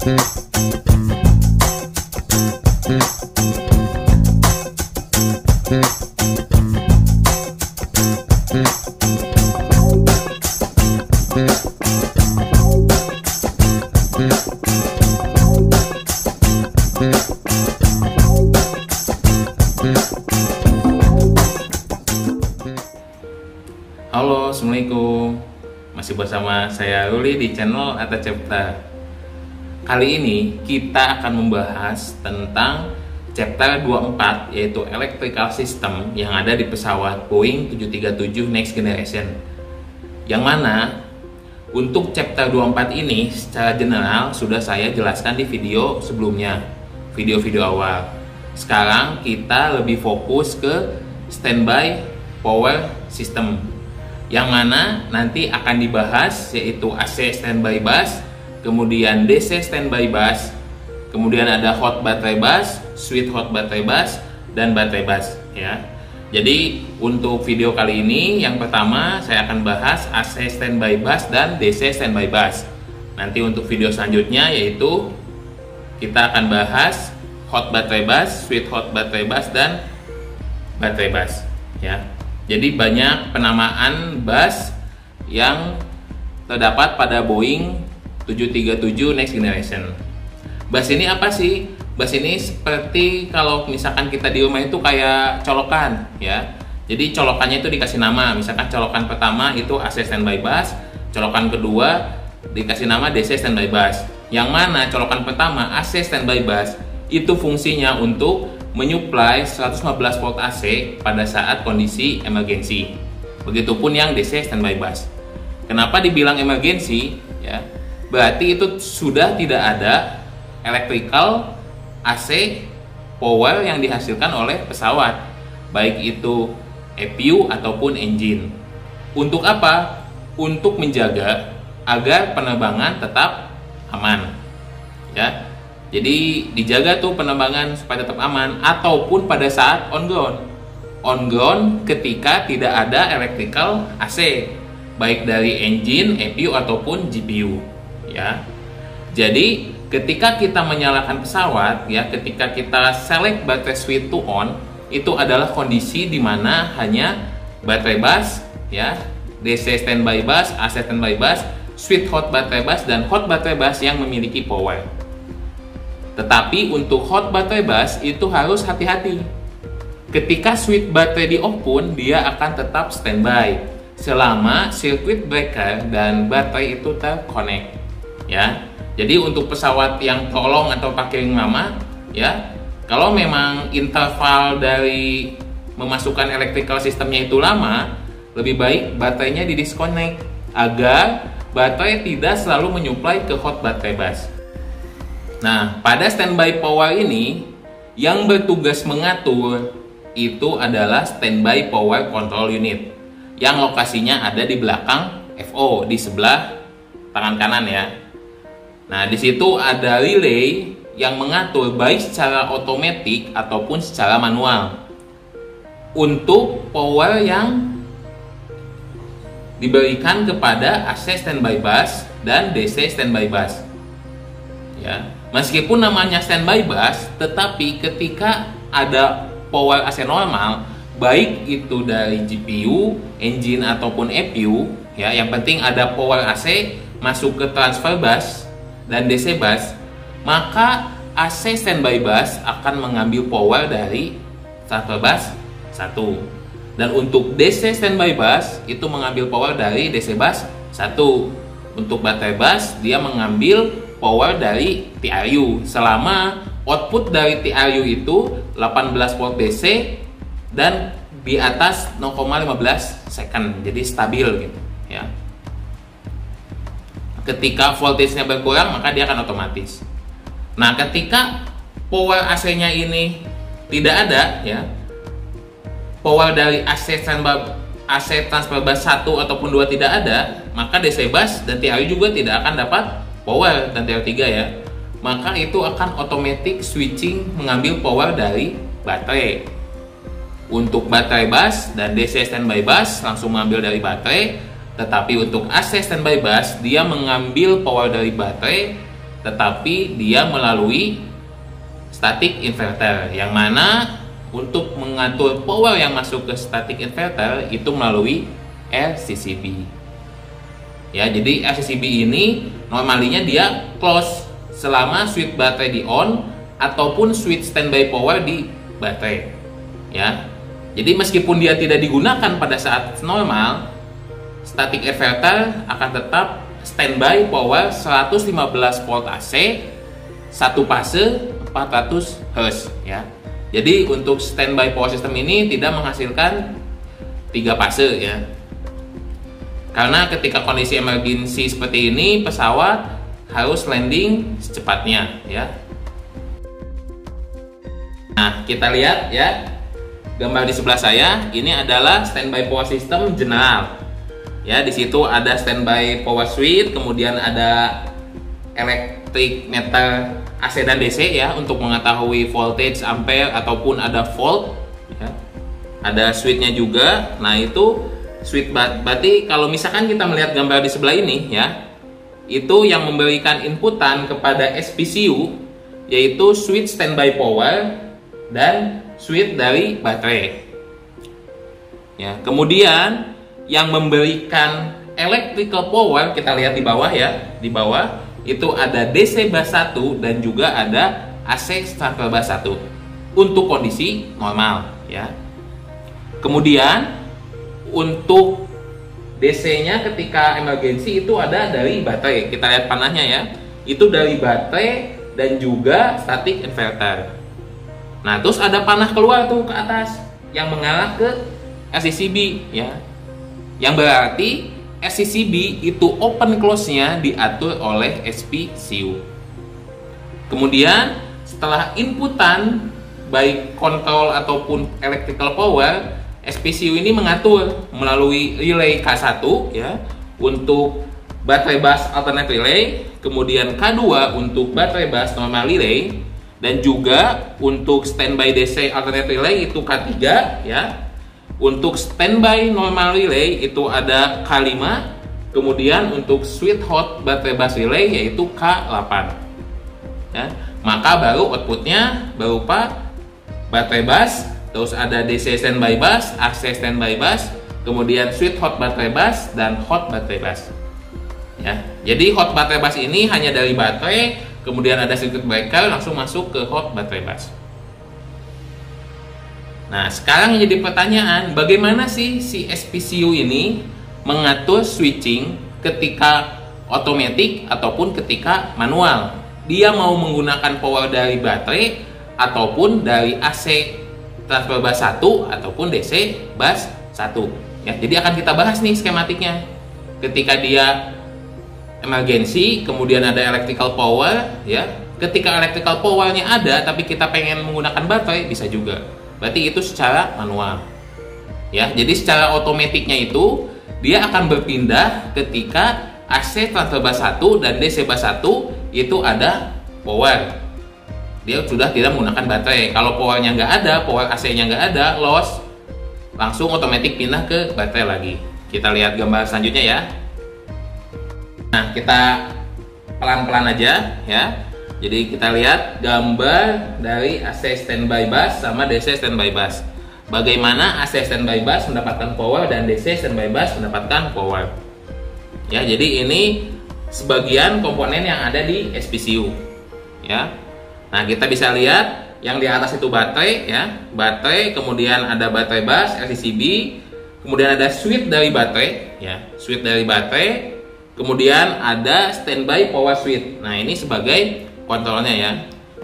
Halo, assalamualaikum. Masih bersama saya Ruli di channel Atta Chapter. Kali ini kita akan membahas tentang chapter 24, yaitu electrical system yang ada di pesawat Boeing 737 Next Generation. Yang mana untuk chapter 24 ini secara general sudah saya jelaskan di video sebelumnya, video-video awal. Sekarang kita lebih fokus ke standby power system, yang mana nanti akan dibahas yaitu AC standby bus, kemudian DC standby bus, kemudian ada hot battery bus, sweet hot battery bus, dan battery bus ya. Jadi untuk video kali ini yang pertama saya akan bahas AC standby bus dan DC standby bus. Nanti untuk video selanjutnya yaitu kita akan bahas hot battery bus, sweet hot battery bus, dan battery bus ya. Jadi banyak penamaan bus yang terdapat pada Boeing 737 Next Generation. Bus ini apa sih? Bus ini seperti kalau misalkan kita di rumah itu kayak colokan ya. Jadi colokannya itu dikasih nama. Misalkan colokan pertama itu AC standby bus, colokan kedua dikasih nama DC standby bus. Yang mana colokan pertama AC standby bus itu fungsinya untuk menyuplai 115 volt AC pada saat kondisi emergensi. Begitupun yang DC standby bus. Kenapa dibilang emergensi? Ya, berarti itu sudah tidak ada electrical AC power yang dihasilkan oleh pesawat, baik itu EPU ataupun engine. Untuk apa? Untuk menjaga agar penerbangan tetap aman. Ya. Jadi dijaga tuh penerbangan supaya tetap aman, ataupun pada saat on ground ketika tidak ada electrical AC baik dari engine, EPU ataupun GPU ya. Jadi ketika kita menyalakan pesawat ya, ketika kita select battery switch to on, itu adalah kondisi di mana hanya battery bus ya, DC standby bus, AC standby bus, sweet hot battery bus, dan hot battery bus yang memiliki power. Tetapi untuk hot battery bus itu harus hati-hati. Ketika switch baterai di off pun dia akan tetap standby selama circuit breaker dan baterai itu terconnect ya. Jadi untuk pesawat yang prolong atau pakai ring lama ya, kalau memang interval dari memasukkan electrical sistemnya itu lama, lebih baik baterainya di disconnect agar baterai tidak selalu menyuplai ke hot battery bus. Nah, pada standby power ini yang bertugas mengatur itu adalah standby power control unit yang lokasinya ada di belakang FO di sebelah tangan kanan ya. Nah, di situ ada relay yang mengatur baik secara otomatis ataupun secara manual untuk power yang diberikan kepada AC standby bus dan DC standby bus ya. Meskipun namanya standby bus, tetapi ketika ada power AC normal, baik itu dari GPU, engine ataupun EPU, ya, yang penting ada power AC masuk ke transfer bus dan DC bus, maka AC standby bus akan mengambil power dari transfer bus 1. Dan untuk DC standby bus itu mengambil power dari DC bus 1. Untuk battery bus dia mengambil power dari TRU selama output dari TRU itu 18 volt DC dan di atas 0,15 second, jadi stabil gitu ya. Ketika voltage-nya berkurang maka dia akan otomatis. Nah, ketika power AC-nya ini tidak ada ya, power dari AC transfer bus 1 ataupun 2 tidak ada, maka DC bus dan TRU juga tidak akan dapat power, dan TRU 3 ya. Maka itu akan automatic switching mengambil power dari baterai. Untuk baterai bus dan DC standby bus langsung mengambil dari baterai, tetapi untuk AC standby bus dia mengambil power dari baterai tetapi dia melalui static inverter, yang mana untuk mengatur power yang masuk ke static inverter itu melalui RCCB. Ya, jadi RCCB ini normalinya dia close selama switch baterai di on ataupun switch standby power di baterai. Ya, jadi meskipun dia tidak digunakan pada saat normal, static inverter akan tetap standby power 115 volt AC, 1 fase 400 Hz ya. Jadi untuk standby power system ini tidak menghasilkan 3 fase ya. Karena ketika kondisi emergency seperti ini, pesawat harus landing secepatnya ya. Nah, kita lihat ya. Gambar di sebelah saya ini adalah standby power system general. Ya, di situ ada standby power switch, kemudian ada electric meter AC dan DC ya untuk mengetahui voltage, ampere ataupun ada volt ya. Ada switchnya juga. Nah, itu switch berarti kalau misalkan kita melihat gambar di sebelah ini ya, itu yang memberikan inputan kepada SPCU yaitu switch standby power dan switch dari baterai. Ya, kemudian yang memberikan electrical power kita lihat di bawah ya, di bawah itu ada DC bus 1 dan juga ada AC starter bus 1 untuk kondisi normal ya. Kemudian untuk DC-nya ketika emergency itu ada dari baterai. Kita lihat panahnya ya. Itu dari baterai dan juga static inverter. Nah, terus ada panah keluar tuh ke atas yang mengarah ke RCCB ya. Yang berarti RCCB itu open close-nya diatur oleh SPCU. Kemudian setelah inputan baik kontrol ataupun electrical power, SPCU ini mengatur melalui relay K1 ya untuk baterai bus alternate relay, kemudian K2 untuk baterai bus normal relay, dan juga untuk standby DC alternate relay itu K3 ya. Untuk standby normal relay itu ada K5, kemudian untuk switch hot baterai bus relay yaitu K8 ya. Maka baru outputnya berupa baterai bus, terus ada DC standby bus, AC standby bus, kemudian switch hot baterai bus dan hot baterai bus ya. Jadi hot baterai bus ini hanya dari baterai, kemudian ada circuit breaker langsung masuk ke hot baterai bus. Nah, sekarang jadi pertanyaan, bagaimana sih si SPCU ini mengatur switching ketika otomatis ataupun ketika manual? Dia mau menggunakan power dari baterai ataupun dari AC transfer bus 1 ataupun DC bus 1 ya. Jadi akan kita bahas nih skematiknya. Ketika dia emergency, kemudian ada electrical power ya. Ketika electrical powernya ada tapi kita pengen menggunakan baterai, bisa juga. Berarti itu secara manual ya. Jadi secara otomatiknya itu dia akan berpindah ketika AC transfer bus 1 dan DC bus 1 itu ada power. Dia sudah tidak menggunakan baterai. Kalau powernya nggak ada, power AC-nya nggak ada, loss, langsung otomatis pindah ke baterai lagi. Kita lihat gambar selanjutnya ya. Nah, kita pelan-pelan aja ya. Jadi kita lihat gambar dari AC standby bus sama DC standby bus. Bagaimana AC standby bus mendapatkan power dan DC standby bus mendapatkan power. Ya, jadi ini sebagian komponen yang ada di SPCU. Ya. Nah, kita bisa lihat yang di atas itu baterai ya. Baterai, kemudian ada baterai bus RCCB, kemudian ada switch dari baterai ya, switch dari baterai. Kemudian ada standby power switch. Nah, ini sebagai kontrolnya ya.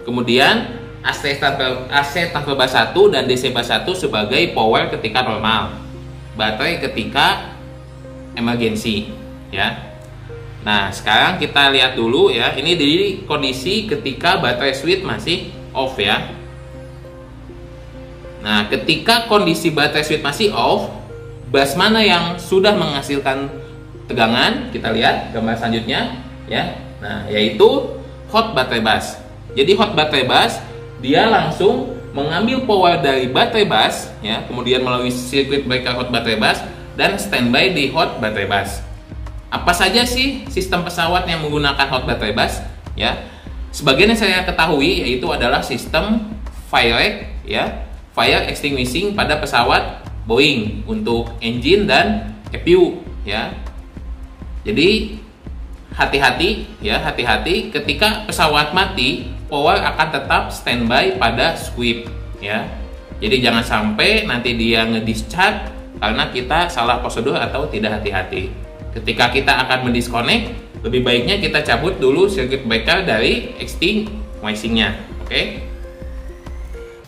Kemudian AC transfer bus 1 dan DC bus 1 sebagai power ketika normal, baterai ketika emergency ya. Nah, sekarang kita lihat dulu ya. Ini di kondisi ketika baterai switch masih off ya. Nah, ketika kondisi baterai switch masih off, bus mana yang sudah menghasilkan tegangan? Kita lihat gambar selanjutnya ya. Nah, yaitu hot baterai bus. Jadi hot baterai bus dia langsung mengambil power dari baterai bus ya, kemudian melalui circuit breaker hot baterai bus dan standby di hot baterai bus. Apa saja sih sistem pesawat yang menggunakan hot baterai bus? ya. Sebagian yang saya ketahui yaitu adalah sistem fire ya, fire extinguishing pada pesawat Boeing untuk engine dan EPU ya. Jadi hati-hati ya, hati-hati ketika pesawat mati, power akan tetap standby pada sweep ya. Jadi jangan sampai nanti dia ngedischarge karena kita salah prosedur atau tidak hati-hati. Ketika kita akan mendisconnect, lebih baiknya kita cabut dulu circuit breaker dari extinguishing-nya. Oke.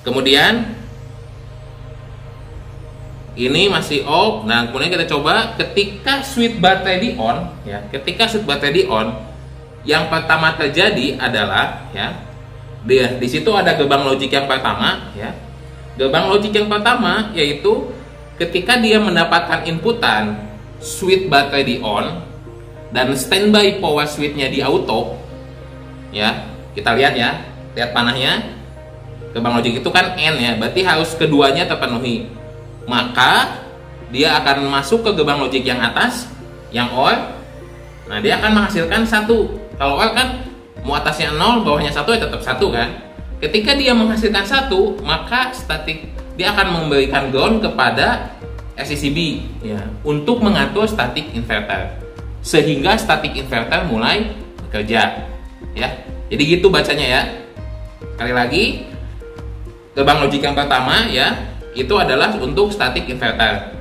Kemudian ini masih off. Nah, kemudian kita coba ketika switch baterai di on ya. Ketika switch baterai di on, yang pertama terjadi adalah ya, di situ ada gerbang logik yang pertama ya. Gerbang logik yang pertama yaitu ketika dia mendapatkan inputan switch baterai di on dan standby power switch-nya di auto ya. Kita lihat ya, lihat panahnya. Gerbang logik itu kan N ya, berarti harus keduanya terpenuhi. Maka dia akan masuk ke gerbang logik yang atas, yang OR. Nah, dia akan menghasilkan 1. Kalau OR kan mau atasnya 0, bawahnya 1 ya tetap 1 kan. Ketika dia menghasilkan 1, maka dia akan memberikan ground kepada SCCB ya, untuk mengatur static inverter, sehingga static inverter mulai bekerja ya. Jadi gitu bacanya ya. Sekali lagi, gerbang logik yang pertama ya, itu adalah untuk static inverter.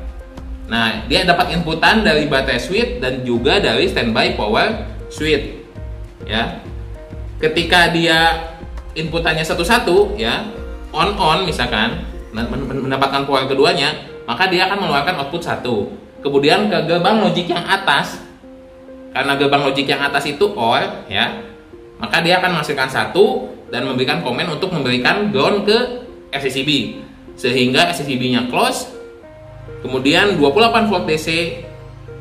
Nah, dia dapat inputan dari baterai switch dan juga dari standby power switch ya. Ketika dia inputannya satu-satu ya, on misalkan, mendapatkan power keduanya, maka dia akan mengeluarkan output 1. Kemudian ke gerbang logik yang atas, karena gerbang logik yang atas itu OR ya, maka dia akan menghasilkan 1 dan memberikan komen untuk memberikan ground ke SCCB, sehingga SCCB-nya close. Kemudian 28 volt DC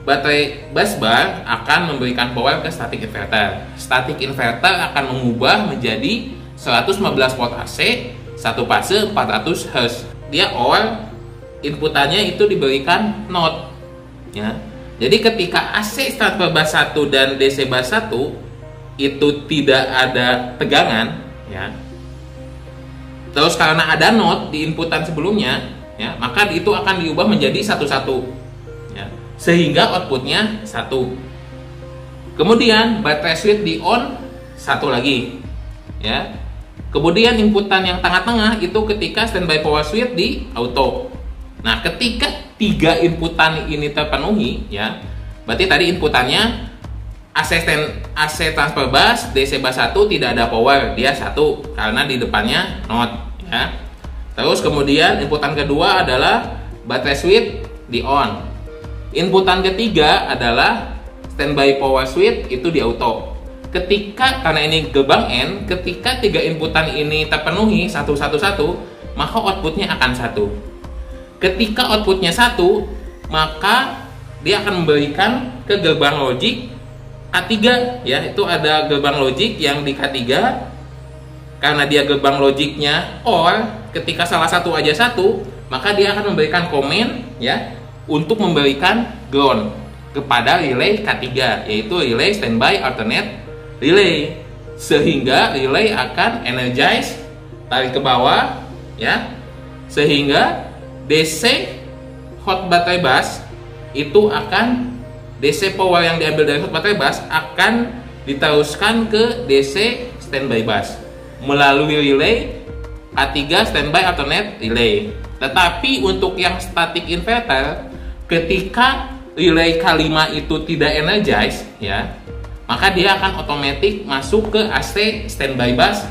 baterai busbar akan memberikan power ke static inverter. Static inverter akan mengubah menjadi 115 volt AC, 1 fase 400 Hz. Dia OR, inputannya itu diberikan not ya. Jadi ketika AC transfer bus 1 dan DC bus 1 itu tidak ada tegangan ya, terus karena ada not di inputan sebelumnya ya, maka itu akan diubah menjadi 1-1 ya, sehingga outputnya 1. Kemudian baterai switch di on 1 lagi ya. Kemudian inputan yang tengah-tengah itu ketika standby power switch di auto. Nah, ketika 3 inputan ini terpenuhi ya, berarti tadi inputannya AC transfer bus, DC bus 1 tidak ada power, dia 1 karena di depannya not ya. Terus kemudian inputan kedua adalah baterai switch di on. Inputan ketiga adalah standby power switch itu di auto. Karena ini gerbang N, ketika 3 inputan ini terpenuhi 1-1-1, maka outputnya akan 1. Ketika outputnya 1, maka dia akan memberikan ke gerbang logik K3 ya. Itu ada gerbang logik yang di K3, karena dia gerbang logiknya OR, ketika salah satu aja 1, maka dia akan memberikan komen ya untuk memberikan ground kepada relay K3, yaitu relay standby alternate relay, sehingga relay akan energize, tarik ke bawah ya, sehingga DC hot battery bus itu akan, DC power yang diambil dari hot battery bus akan diteruskan ke DC standby bus melalui relay K3 standby alternate relay. Tetapi untuk yang static inverter, ketika relay K5 itu tidak energize ya, maka dia akan otomatis masuk ke AC standby bus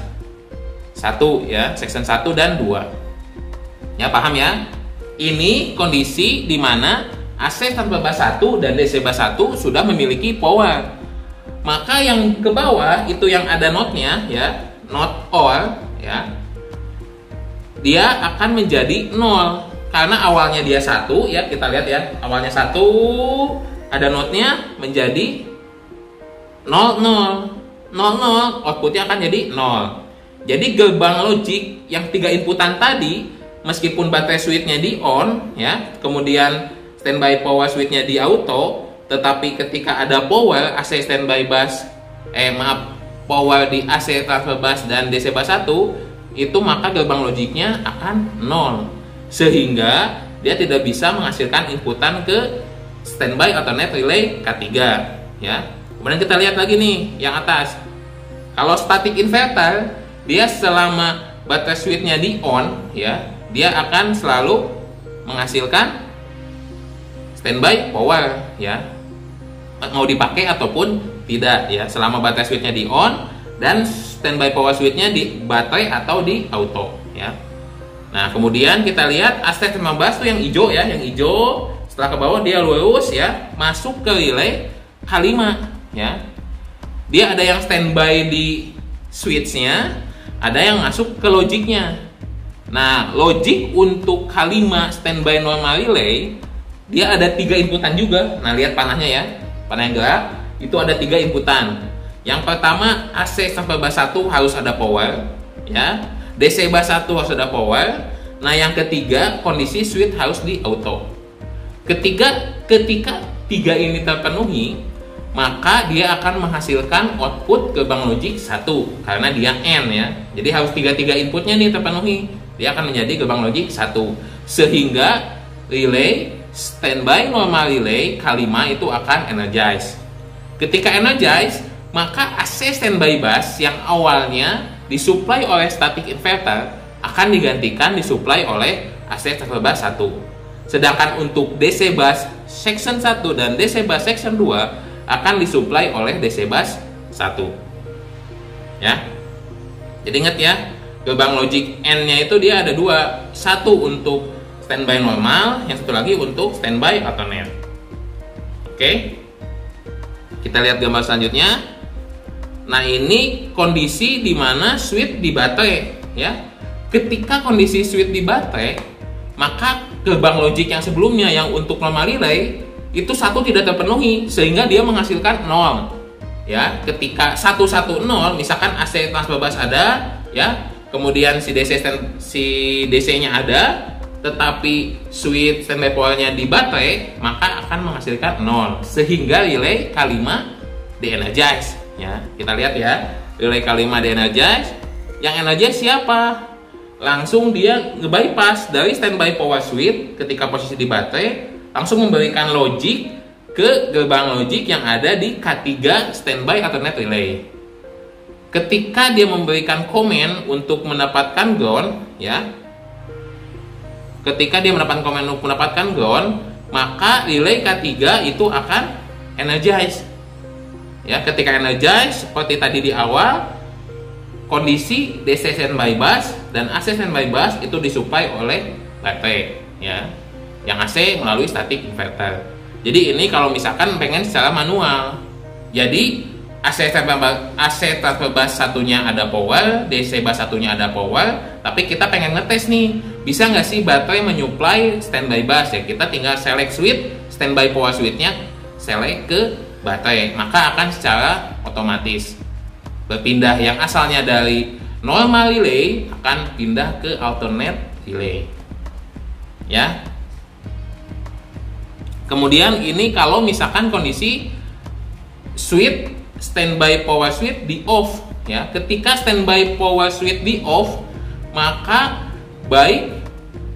1 ya, section 1 dan 2. Ya, paham ya? Ini kondisi di mana AC standby bus 1 dan DC bus 1 sudah memiliki power. Maka yang ke bawah itu yang ada notnya ya, not OR ya, dia akan menjadi 0 karena awalnya dia 1 ya. Kita lihat ya, awalnya 1, ada notnya, menjadi 0, 0, 0, 0, outputnya akan jadi 0. Jadi gerbang logik yang 3 inputan tadi, meskipun baterai switch-nya di on ya, kemudian standby power switch-nya di auto, tetapi ketika ada power AC standby bus power di AC transfer bus dan DC bus 1 itu, maka gerbang logiknya akan 0, sehingga dia tidak bisa menghasilkan inputan ke standby alternate relay K3 ya. Kemudian kita lihat lagi nih yang atas. Kalau static inverter, dia selama baterai switch-nya di on ya, dia akan selalu menghasilkan standby power ya, mau dipakai ataupun tidak ya, selama baterai switch-nya di on dan standby power switch-nya di baterai atau di auto ya. Nah, kemudian kita lihat AC transfer bus tuh yang hijau ya, yang hijau setelah ke bawah dia lurus ya, masuk ke relay K5 ya. Dia ada yang standby di switch-nya, ada yang masuk ke logiknya. Nah, logik untuk K5 standby normal relay dia ada 3 inputan juga. Nah, lihat panahnya ya, panah yang gerak itu ada 3 inputan. Yang pertama, AC transfer bus 1 harus ada power ya, DC bus 1 harus ada power. Nah, yang ketiga, kondisi switch harus di auto. Ketika 3 ini terpenuhi, maka dia akan menghasilkan output gerbang logik 1 karena dia N ya. Jadi harus 3 inputnya nih terpenuhi. Dia akan menjadi gerbang logik 1, sehingga relay standby normal relay K5 itu akan energize. Ketika energize, maka AC standby bus yang awalnya disuplai oleh static inverter akan digantikan disuplai oleh AC transfer bus 1. Sedangkan untuk DC bus section 1 dan DC bus section 2 akan disuplai oleh DC bus 1 ya. Jadi ingat ya, gerbang logik N-nya itu dia ada 2, satu untuk standby normal, yang satu lagi untuk standby alternate. Oke, kita lihat gambar selanjutnya. Nah, ini kondisi di mana switch di baterai ya. Ketika kondisi switch di baterai, maka gerbang logik yang sebelumnya yang untuk normal relay itu 1 tidak terpenuhi, sehingga dia menghasilkan 0 ya. Ketika 110, misalkan AC transfer bus ada ya, kemudian si DC-nya ada, tetapi switch standby powernya di baterai, maka akan menghasilkan 0, sehingga relay K5 de-energize ya. Kita lihat ya, relay K5 de-energize. Yang energize siapa? Langsung dia nge-bypass dari standby power switch ketika posisi di baterai, langsung memberikan logik ke gerbang logik yang ada di K3 standby alternate relay. Ketika dia memberikan komen untuk mendapatkan ground ya, ketika dia mendapatkan ground, maka relay K3 itu akan energize ya. Ketika energize, seperti tadi di awal, kondisi DC standby bus dan AC standby bus itu disuplai oleh baterai ya, yang AC melalui static inverter. Jadi ini kalau misalkan pengen secara manual, jadi AC transfer bus satunya ada power, DC bus satunya ada power, tapi kita pengen ngetes nih, bisa nggak sih baterai menyuplai standby bus ya. Kita tinggal select switch, standby power switchnya select ke baterai, maka akan secara otomatis berpindah yang asalnya dari normal relay akan pindah ke alternate relay ya. Kemudian ini kalau misalkan kondisi switch standby power switch di off ya. Ketika standby power switch di off, maka baik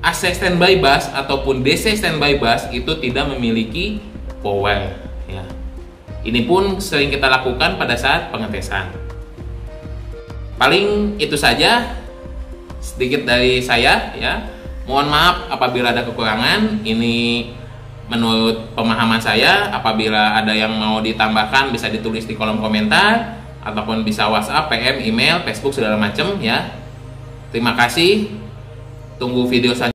AC standby bus ataupun DC standby bus itu tidak memiliki power ya. Ini pun sering kita lakukan pada saat pengetesan. Paling itu saja sedikit dari saya ya. Mohon maaf apabila ada kekurangan. Ini menurut pemahaman saya. Apabila ada yang mau ditambahkan bisa ditulis di kolom komentar ataupun bisa WhatsApp, PM, email, Facebook segala macam ya. Terima kasih. Tunggu video selanjutnya.